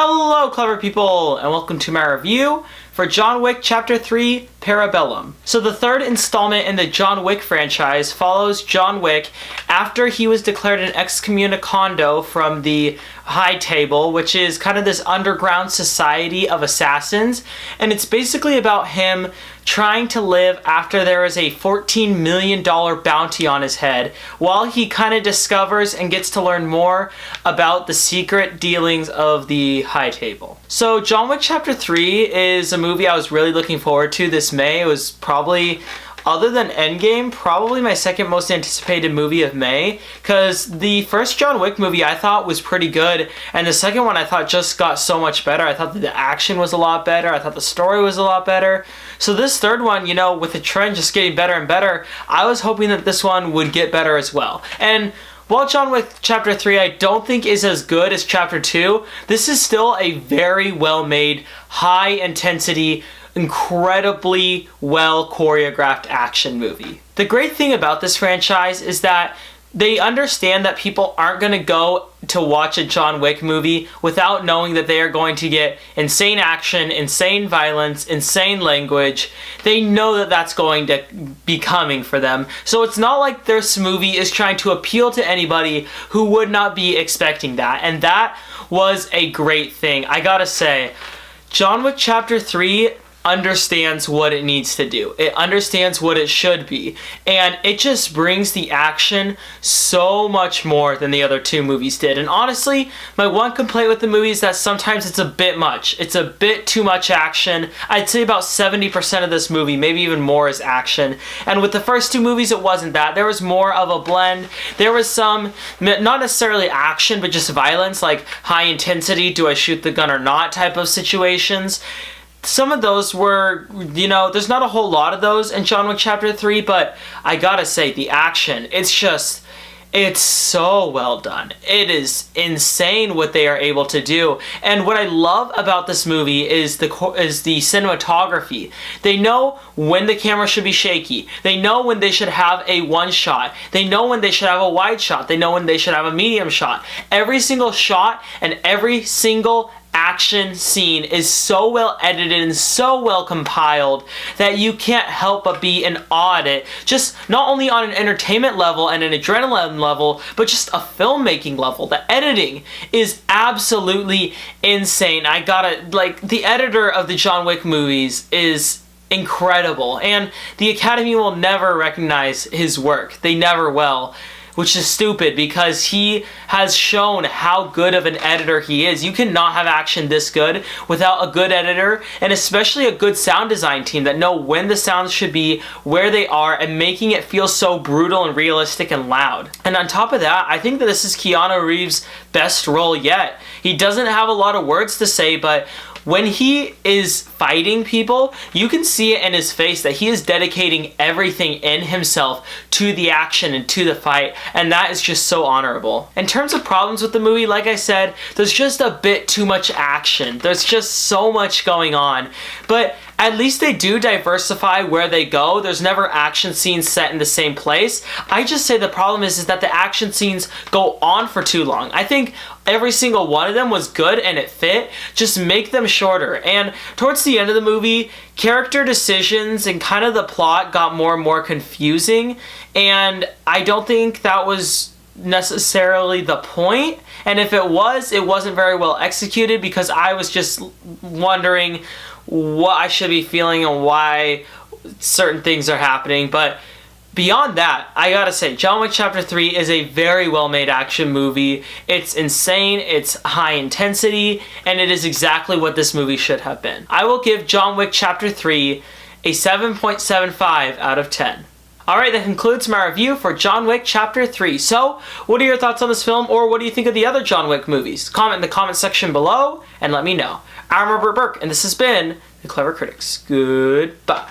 Hello, clever people, and welcome to my review for John Wick Chapter 3, Parabellum. So the third installment in the John Wick franchise follows John Wick after he was declared an excommunicado from the High Table, which is kind of this underground society of assassins, and it's basically about him trying to live after there is a $14 million bounty on his head, while he kind of discovers and gets to learn more about the secret dealings of the High Table. So John Wick Chapter 3 is a movie I was really looking forward to this May. It was probably, other than Endgame, probably my second most anticipated movie of May, because the first John Wick movie I thought was pretty good, and the second one I thought just got so much better. I thought that the action was a lot better, I thought the story was a lot better. So this third one, you know, with the trend just getting better and better, I was hoping that this one would get better as well. And while John Wick Chapter 3 I don't think is as good as Chapter 2, this is still a very well-made, high-intensity, incredibly well choreographed action movie. The great thing about this franchise is that they understand that people aren't going to go to watch a John Wick movie without knowing that they are going to get insane action, insane violence, insane language. They know that that's going to be coming for them. So it's not like this movie is trying to appeal to anybody who would not be expecting that. And that was a great thing. I gotta say, John Wick Chapter 3 understands what it needs to do. It understands what it should be. And it just brings the action so much more than the other two movies did. And honestly, my one complaint with the movie is that sometimes it's a bit much. It's a bit too much action. I'd say about 70% of this movie, maybe even more, is action. And with the first two movies, it wasn't that. There was more of a blend. There was some, not necessarily action, but just violence, like high intensity, do I shoot the gun or not type of situations. Some of those were, you know, there's not a whole lot of those in John Wick Chapter 3, but I gotta say, the action, it's so well done. It is insane what they are able to do. And what I love about this movie is the cinematography. They know when the camera should be shaky. They know when they should have a one shot. They know when they should have a wide shot. They know when they should have a medium shot. Every single shot and every single action scene is so well edited and so well compiled that you can't help but be in awe at it, just not only on an entertainment level and an adrenaline level, but just a filmmaking level. The editing is absolutely insane. I gotta, like, the editor of the John Wick movies is incredible, and the Academy will never recognize his work. They never will. Which is stupid, because he has shown how good of an editor he is. You cannot have action this good without a good editor, and especially a good sound design team that know when the sounds should be, where they are, and making it feel so brutal and realistic and loud. And on top of that, I think that this is Keanu Reeves' best role yet. He doesn't have a lot of words to say, but when he is fighting people, you can see it in his face that he is dedicating everything in himself to the action and to the fight, and that is just so honorable. In terms of problems with the movie, like I said, there's just a bit too much action. There's just so much going on, but at least they do diversify where they go. There's never action scenes set in the same place. I just say the problem is that the action scenes go on for too long. I think every single one of them was good and it fit. Just make them shorter. And towards the end of the movie, character decisions and kind of the plot got more and more confusing. And I don't think that was necessarily the point. And if it was, it wasn't very well executed, because I was just wondering what I should be feeling and why certain things are happening. But beyond that, I gotta say, John Wick Chapter 3 is a very well-made action movie. It's insane, it's high intensity, and it is exactly what this movie should have been. I will give John Wick Chapter 3 a 7.75 out of 10. Alright, that concludes my review for John Wick Chapter 3. So, what are your thoughts on this film, or what do you think of the other John Wick movies? Comment in the comment section below, and let me know. I'm Robert Burke, and this has been The Clever Critics. Goodbye.